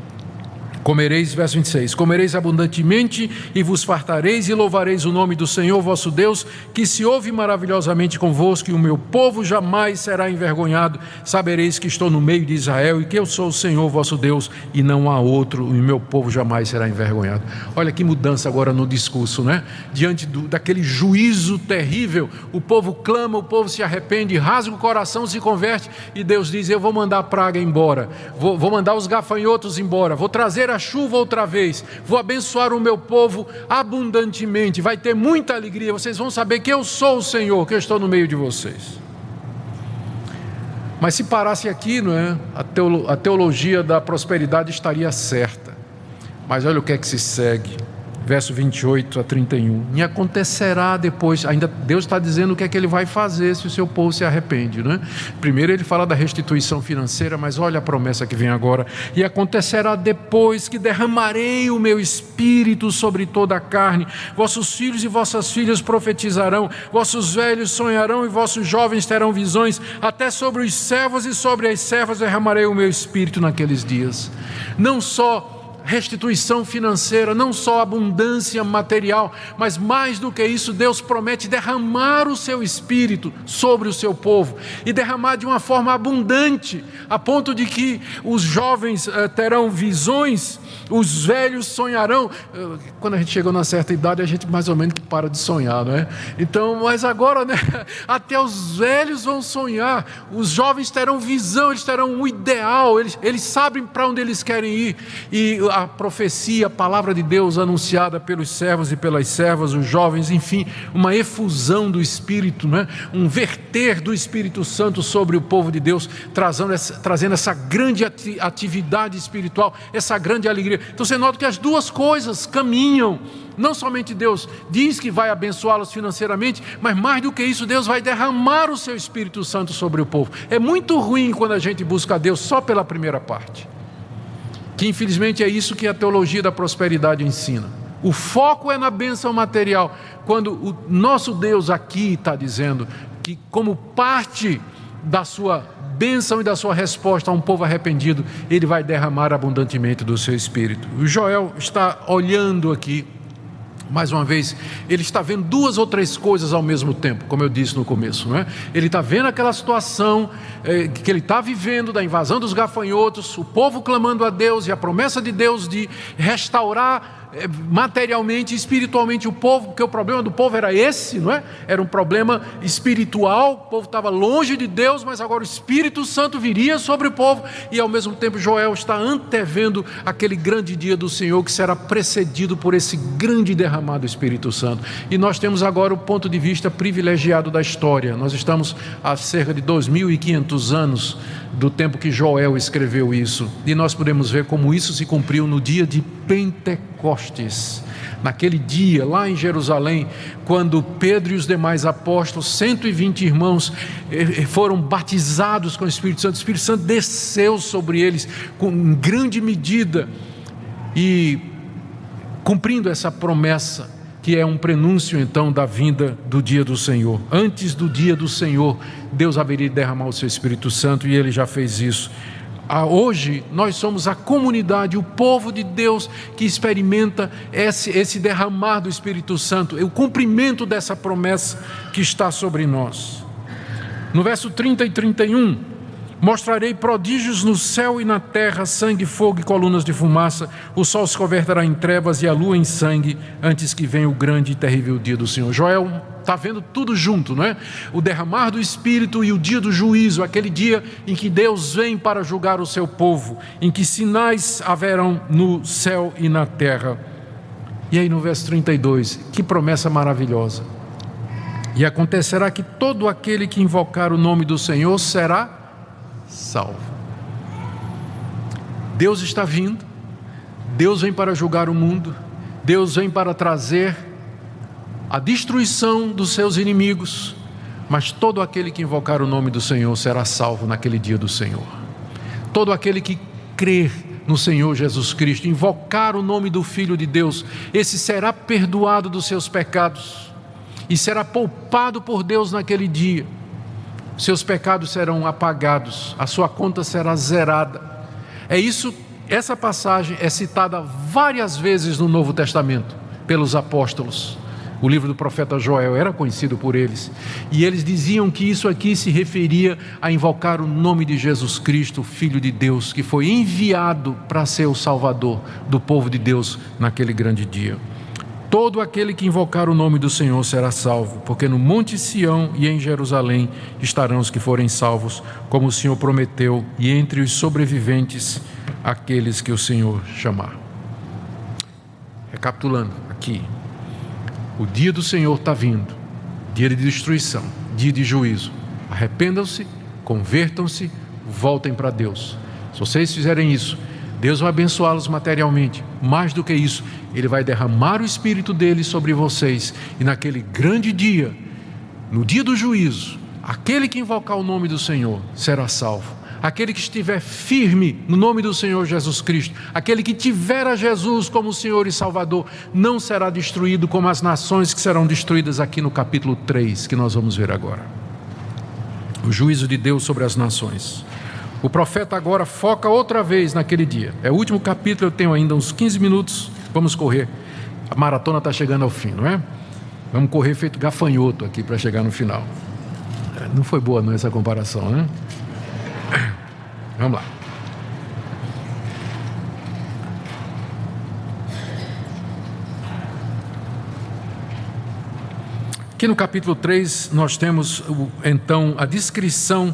Comereis, verso 26, comereis abundantemente e vos fartareis e louvareis o nome do Senhor vosso Deus, que se ouve maravilhosamente convosco, e o meu povo jamais será envergonhado. Sabereis que estou no meio de Israel e que eu sou o Senhor vosso Deus e não há outro, e o meu povo jamais será envergonhado. Olha que mudança agora no discurso, né? Diante daquele juízo terrível, o povo clama, o povo se arrepende, rasga o coração, se converte, e Deus diz: eu vou mandar a praga embora, vou mandar os gafanhotos embora, vou trazer a chuva outra vez, vou abençoar o meu povo abundantemente, vai ter muita alegria, vocês vão saber que eu sou o Senhor, que eu estou no meio de vocês. Mas se parasse aqui, não é? A teologia da prosperidade estaria certa, mas olha o que é que se segue, verso 28 a 31, e acontecerá depois, ainda Deus está dizendo o que é que Ele vai fazer se o seu povo se arrepende, né? Primeiro Ele fala da restituição financeira, mas olha a promessa que vem agora: e acontecerá depois que derramarei o meu espírito sobre toda a carne, vossos filhos e vossas filhas profetizarão, vossos velhos sonharão e vossos jovens terão visões, até sobre os servos e sobre as servas derramarei o meu espírito naqueles dias. Não só restituição financeira, não só abundância material, mas mais do que isso, Deus promete derramar o seu espírito sobre o seu povo, e derramar de uma forma abundante, a ponto de que os jovens terão visões, os velhos sonharão. Quando a gente chegou numa certa idade, a gente mais ou menos para de sonhar, não é? Então, mas agora, né, até os velhos vão sonhar, os jovens terão visão, eles terão um ideal, eles sabem para onde eles querem ir, e a profecia, a palavra de Deus anunciada pelos servos e pelas servas, os jovens, enfim, uma efusão do Espírito, né? Um verter do Espírito Santo sobre o povo de Deus, trazendo essa grande atividade espiritual, essa grande alegria. Então você nota que as duas coisas caminham. Não somente Deus diz que vai abençoá-los financeiramente, mas mais do que isso, Deus vai derramar o seu Espírito Santo sobre o povo. É muito ruim quando a gente busca a Deus só pela primeira parte, que infelizmente é isso que a teologia da prosperidade ensina. O foco é na bênção material, quando o nosso Deus aqui está dizendo que, como parte da sua bênção e da sua resposta a um povo arrependido, Ele vai derramar abundantemente do seu Espírito. O Joel está olhando aqui, mais uma vez, ele está vendo duas ou três coisas ao mesmo tempo, como eu disse no começo, não é? Ele está vendo aquela situação que ele está vivendo, da invasão dos gafanhotos, o povo clamando a Deus e a promessa de Deus de restaurar materialmente e espiritualmente o povo, porque o problema do povo era esse, não é? Era um problema espiritual, o povo estava longe de Deus, mas agora o Espírito Santo viria sobre o povo, e ao mesmo tempo Joel está antevendo aquele grande dia do Senhor, que será precedido por esse grande derramado Espírito Santo. E nós temos agora o ponto de vista privilegiado da história. Nós estamos há cerca de 2.500 anos do tempo que Joel escreveu isso, e nós podemos ver como isso se cumpriu no dia de Pentecostes, naquele dia lá em Jerusalém, quando Pedro e os demais apóstolos, 120 irmãos, foram batizados com o Espírito Santo desceu sobre eles com grande medida, e cumprindo essa promessa, que é um prenúncio então da vinda do dia do Senhor. Antes do dia do Senhor, Deus haveria de derramar o seu Espírito Santo, e Ele já fez isso. Hoje nós somos a comunidade, o povo de Deus que experimenta esse derramar do Espírito Santo, o cumprimento dessa promessa que está sobre nós. No verso 30 e 31, mostrarei prodígios no céu e na terra, sangue, fogo e colunas de fumaça, o sol se converterá em trevas e a lua em sangue, antes que venha o grande e terrível dia do Senhor. Joel está vendo tudo junto, não é? O derramar do Espírito e o dia do juízo, aquele dia em que Deus vem para julgar o seu povo, em que sinais haverão no céu e na terra. E aí no verso 32, que promessa maravilhosa: e acontecerá que todo aquele que invocar o nome do Senhor será salvo. Deus está vindo, Deus vem para julgar o mundo, Deus vem para trazer a destruição dos seus inimigos, mas todo aquele que invocar o nome do Senhor será salvo naquele dia do Senhor. Todo aquele que crer no Senhor Jesus Cristo, invocar o nome do Filho de Deus, esse será perdoado dos seus pecados e será poupado por Deus naquele dia. Seus pecados serão apagados, a sua conta será zerada. Essa passagem é citada várias vezes no Novo Testamento pelos apóstolos. O livro do profeta Joel era conhecido por eles, e eles diziam que isso aqui se referia a invocar o nome de Jesus Cristo, Filho de Deus, que foi enviado para ser o Salvador do povo de Deus naquele grande dia. Todo aquele que invocar o nome do Senhor será salvo, porque no Monte Sião e em Jerusalém estarão os que forem salvos, como o Senhor prometeu, e entre os sobreviventes, aqueles que o Senhor chamar. Recapitulando aqui, o dia do Senhor está vindo, dia de destruição, dia de juízo. Arrependam-se, convertam-se, voltem para Deus. Se vocês fizerem isso, Deus vai abençoá-los materialmente. Mais do que isso, Ele vai derramar o Espírito dele sobre vocês, e naquele grande dia, no dia do juízo, aquele que invocar o nome do Senhor será salvo. Aquele que estiver firme no nome do Senhor Jesus Cristo, aquele que tiver a Jesus como Senhor e Salvador, não será destruído como as nações que serão destruídas aqui no capítulo 3, que nós vamos ver agora. O juízo de Deus sobre as nações. O profeta agora foca outra vez naquele dia. É o último capítulo, eu tenho ainda uns 15 minutos, vamos correr. A maratona está chegando ao fim, não é? Vamos correr feito gafanhoto aqui para chegar no final. Não foi boa não essa comparação, né? Vamos lá. Aqui no capítulo 3 nós temos então a descrição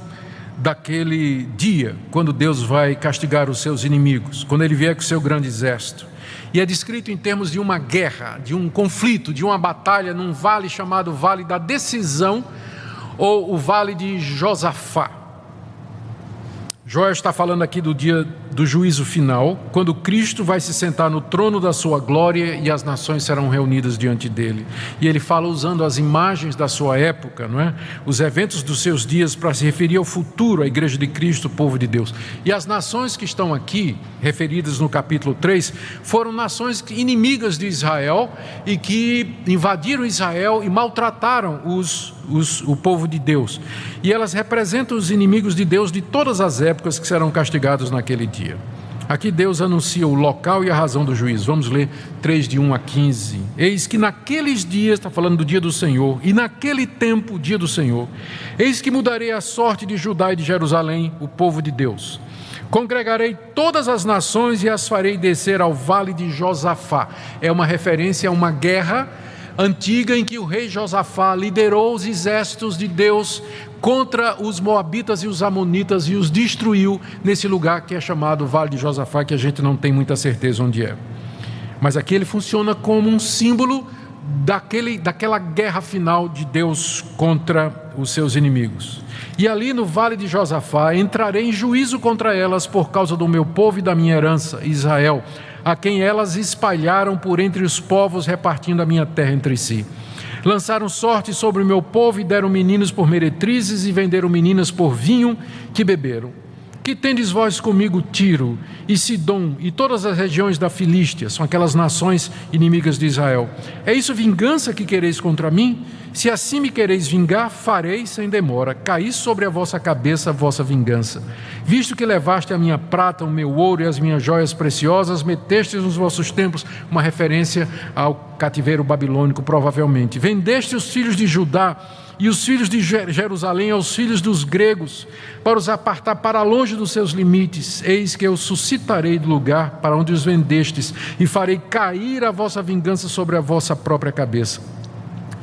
daquele dia, quando Deus vai castigar os seus inimigos, quando Ele vier com o seu grande exército. E é descrito em termos de uma guerra, de um conflito, de uma batalha num vale chamado Vale da Decisão, ou o Vale de Josafá. Joel está falando aqui do dia do juízo final, quando Cristo vai se sentar no trono da sua glória e as nações serão reunidas diante dele. E ele fala usando as imagens da sua época, não é? Os eventos dos seus dias, para se referir ao futuro, à igreja de Cristo, o povo de Deus. E as nações que estão aqui, referidas no capítulo 3, foram nações inimigas de Israel e que invadiram Israel e maltrataram o povo de Deus. E elas representam os inimigos de Deus de todas as épocas que serão castigados naquele dia. Aqui Deus anuncia o local e a razão do juízo. Vamos ler 3 de 1 a 15. Eis que naqueles dias, está falando do dia do Senhor, e naquele tempo, o dia do Senhor, eis que mudarei a sorte de Judá e de Jerusalém, o povo de Deus. Congregarei todas as nações e as farei descer ao vale de Josafá. É uma referência a uma guerra antiga em que o rei Josafá liderou os exércitos de Deus contra os moabitas e os amonitas e os destruiu nesse lugar que é chamado Vale de Josafá, que a gente não tem muita certeza onde é. Mas aqui ele funciona como um símbolo daquela guerra final de Deus contra os seus inimigos. E ali no Vale de Josafá entrarei em juízo contra elas por causa do meu povo e da minha herança, Israel, a quem elas espalharam por entre os povos, repartindo a minha terra entre si. Lançaram sorte sobre o meu povo e deram meninos por meretrizes e venderam meninas por vinho que beberam. Que tendes vós comigo Tiro e Sidom e todas as regiões da Filístia, são aquelas nações inimigas de Israel. É isso vingança que quereis contra mim? Se assim me quereis vingar, farei sem demora. Caí sobre a vossa cabeça a vossa vingança. Visto que levaste a minha prata, o meu ouro e as minhas joias preciosas, metestes nos vossos templos, uma referência ao cativeiro babilônico provavelmente. Vendeste os filhos de Judá e os filhos de Jerusalém aos filhos dos gregos, para os apartar para longe dos seus limites. Eis que eu suscitarei do lugar para onde os vendestes, e farei cair a vossa vingança sobre a vossa própria cabeça.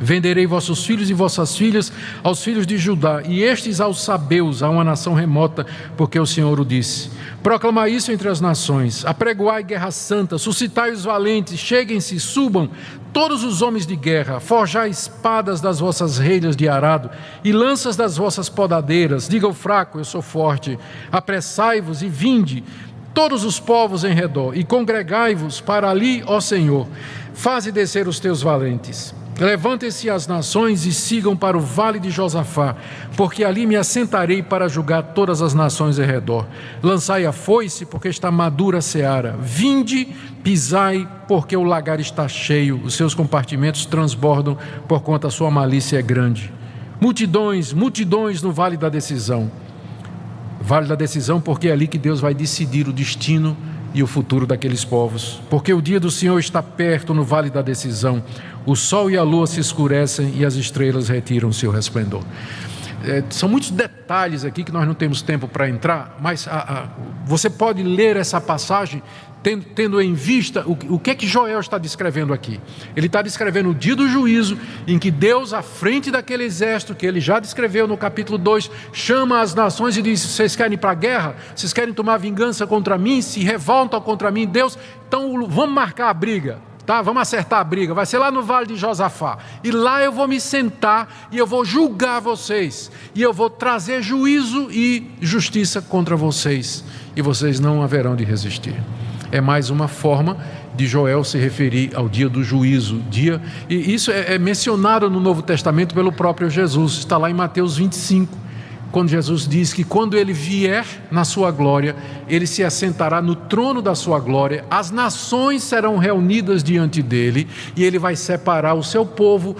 Venderei vossos filhos e vossas filhas aos filhos de Judá, e estes aos sabeus, a uma nação remota, porque o Senhor o disse. Proclamai isso entre as nações, apregoai guerra santa, suscitai os valentes, cheguem-se, subam, todos os homens de guerra, forjai espadas das vossas reinas de arado, e lanças das vossas podadeiras, diga ao fraco, eu sou forte, apressai-vos e vinde, todos os povos em redor, e congregai-vos para ali, ó Senhor, faze descer os teus valentes. Levantem-se as nações e sigam para o vale de Josafá, porque ali me assentarei para julgar todas as nações em redor. Lançai a foice, porque está madura a seara. Vinde, pisai, porque o lagar está cheio, os seus compartimentos transbordam, porquanto a sua malícia é grande. Multidões, multidões no vale da decisão. Vale da decisão, porque é ali que Deus vai decidir o destino e o futuro daqueles povos. Porque o dia do Senhor está perto no vale da decisão. O sol e a lua se escurecem e as estrelas retiram seu resplendor. São muitos detalhes aqui que nós não temos tempo para entrar, mas você pode ler essa passagem tendo em vista o que é que Joel está descrevendo aqui. Ele está descrevendo o dia do juízo, em que Deus, à frente daquele exército, que ele já descreveu no capítulo 2, chama as nações e diz: vocês querem ir para a guerra? Vocês querem tomar vingança contra mim? Se revoltam contra mim, Deus, então vamos marcar a briga. Tá, vamos acertar a briga, vai ser lá no vale de Josafá, e lá eu vou me sentar e eu vou julgar vocês, e eu vou trazer juízo e justiça contra vocês, e vocês não haverão de resistir. É mais uma forma de Joel se referir ao dia do juízo, e isso é mencionado no Novo Testamento pelo próprio Jesus, está lá em Mateus 25, quando Jesus diz que quando ele vier na sua glória, ele se assentará no trono da sua glória, as nações serão reunidas diante dele, e ele vai separar o seu povo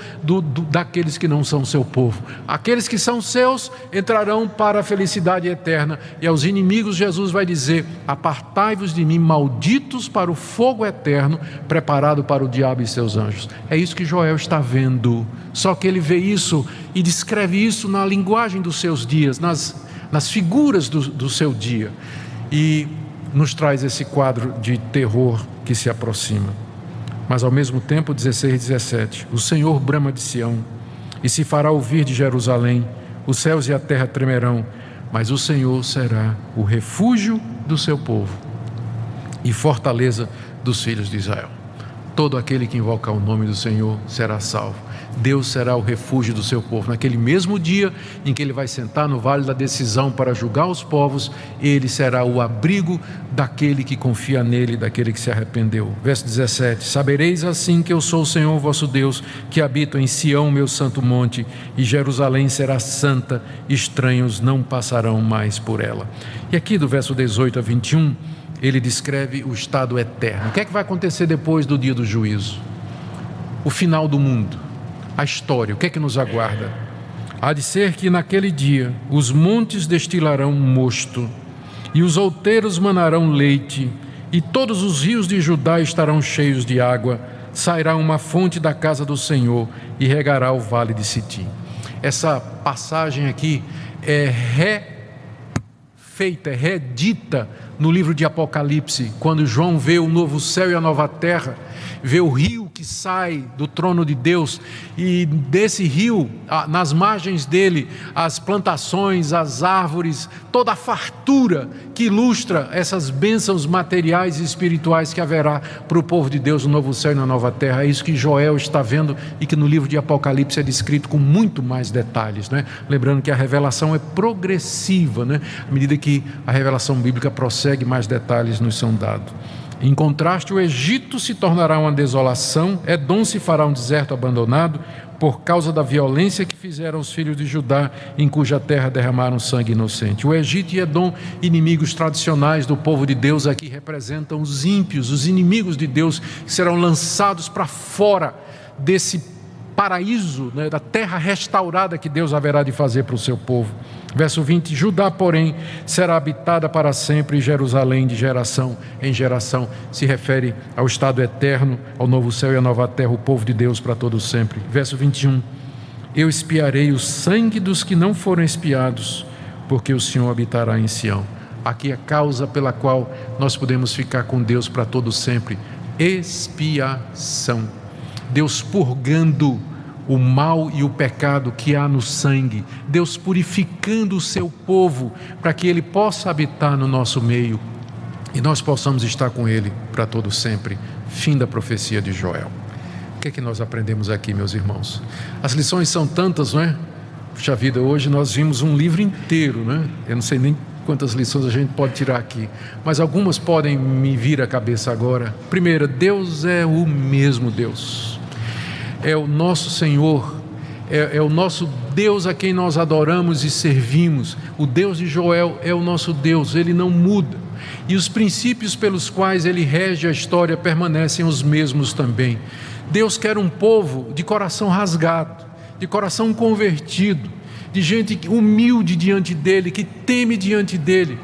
daqueles que não são seu povo. Aqueles que são seus entrarão para a felicidade eterna, e aos inimigos Jesus vai dizer: apartai-vos de mim, malditos, para o fogo eterno, preparado para o diabo e seus anjos. É isso que Joel está vendo, só que ele vê isso e descreve isso na linguagem dos seus dias, nas figuras do seu dia, e nos traz esse quadro de terror que se aproxima. Mas ao mesmo tempo, 16 e 17, o Senhor brama de Sião e se fará ouvir de Jerusalém, os céus e a terra tremerão, mas o Senhor será o refúgio do seu povo e fortaleza dos filhos de Israel. Todo aquele que invocar o nome do Senhor será salvo. Deus será o refúgio do seu povo. Naquele mesmo dia em que ele vai sentar no vale da decisão para julgar os povos, ele será o abrigo daquele que confia nele, daquele que se arrependeu. Verso 17: sabereis assim que eu sou o Senhor vosso Deus, que habito em Sião, meu santo monte, e Jerusalém será santa, estranhos não passarão mais por ela. E aqui do verso 18 a 21, ele descreve o estado eterno. O que é que vai acontecer depois do dia do juízo? O final do mundo, a história, o que é que nos aguarda? Há de ser que naquele dia os montes destilarão mosto, e os outeiros manarão leite, e todos os rios de Judá estarão cheios de água. Sairá uma fonte da casa do Senhor e regará o vale de Sitim. Essa passagem aqui é redita no livro de Apocalipse, quando João vê o novo céu e a nova terra, vê o rio que sai do trono de Deus, e desse rio, nas margens dele, as plantações, as árvores, toda a fartura que ilustra essas bênçãos materiais e espirituais que haverá para o povo de Deus no novo céu e na nova terra. É isso que Joel está vendo e que no livro de Apocalipse é descrito com muito mais detalhes, né? Lembrando que a revelação é progressiva, né? À medida que a revelação bíblica prossegue, mais detalhes nos são dados. Em contraste, o Egito se tornará uma desolação, Edom se fará um deserto abandonado, por causa da violência que fizeram os filhos de Judá, em cuja terra derramaram sangue inocente. O Egito e Edom, inimigos tradicionais do povo de Deus, aqui representam os ímpios, os inimigos de Deus, que serão lançados para fora desse paraíso, né, da terra restaurada que Deus haverá de fazer para o seu povo. Verso 20: Judá, porém, será habitada para sempre, e Jerusalém de geração em geração. Se refere ao estado eterno, ao novo céu e à nova terra, o povo de Deus para todo sempre. Verso 21: Eu expiarei o sangue dos que não foram expiados, porque o Senhor habitará em Sião. Aqui é a causa pela qual nós podemos ficar com Deus para todo sempre: expiação. Deus purgando o mal e o pecado que há no sangue, Deus purificando o seu povo para que ele possa habitar no nosso meio e nós possamos estar com ele para todo sempre. Fim da profecia de Joel. O que é que nós aprendemos aqui, meus irmãos? As lições são tantas, não é? Puxa vida, hoje nós vimos um livro inteiro, né? Eu não sei nem quantas lições a gente pode tirar aqui, mas algumas podem me vir à cabeça agora. Primeira, Deus é o mesmo Deus, é o nosso Senhor, é o nosso Deus a quem nós adoramos e servimos. O Deus de Joel é o nosso Deus, Ele não muda, e os princípios pelos quais Ele rege a história permanecem os mesmos também. Deus quer um povo de coração rasgado, de coração convertido, de gente humilde diante dEle, que teme diante dEle.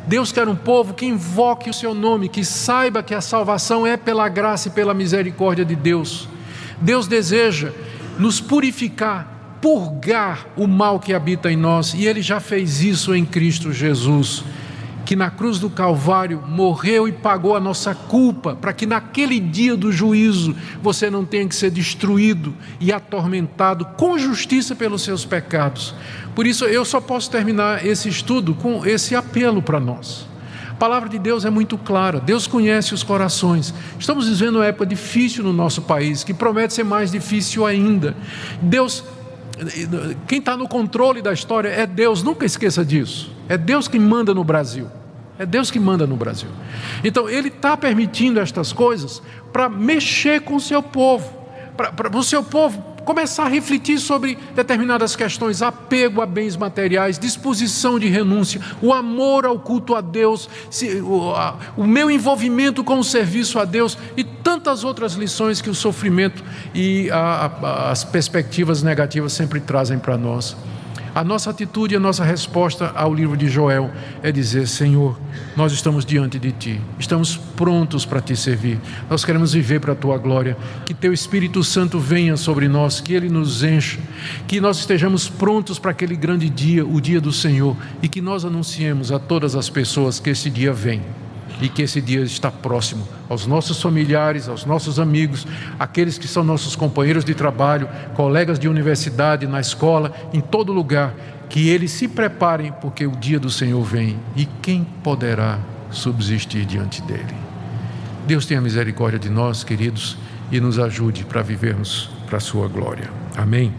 Deus quer um povo que invoque o seu nome, que saiba que a salvação é pela graça e pela misericórdia de Deus. Deus deseja nos purificar, purgar o mal que habita em nós, e Ele já fez isso em Cristo Jesus, que na cruz do Calvário morreu e pagou a nossa culpa, para que naquele dia do juízo você não tenha que ser destruído e atormentado com justiça pelos seus pecados. Por isso eu só posso terminar esse estudo com esse apelo para nós. A palavra de Deus é muito clara, Deus conhece os corações. Estamos vivendo uma época difícil no nosso país, que promete ser mais difícil ainda. Quem está no controle da história é Deus, nunca esqueça disso. É Deus que manda no Brasil. É Deus que manda no Brasil. Então Ele está permitindo estas coisas para mexer com o seu povo, para o seu povo começar a refletir sobre determinadas questões: apego a bens materiais, disposição de renúncia, o amor ao culto a Deus, o meu envolvimento com o serviço a Deus e tantas outras lições que o sofrimento e as perspectivas negativas sempre trazem para nós. A nossa atitude, a nossa resposta ao livro de Joel é dizer: Senhor, nós estamos diante de Ti, estamos prontos para Te servir, nós queremos viver para a Tua glória, que Teu Espírito Santo venha sobre nós, que Ele nos encha, que nós estejamos prontos para aquele grande dia, o dia do Senhor, e que nós anunciemos a todas as pessoas que esse dia vem, e que esse dia está próximo, aos nossos familiares, aos nossos amigos, aqueles que são nossos companheiros de trabalho, colegas de universidade, na escola, em todo lugar, que eles se preparem, porque o dia do Senhor vem, e quem poderá subsistir diante dele? Deus tenha misericórdia de nós, queridos, e nos ajude para vivermos para a sua glória. Amém.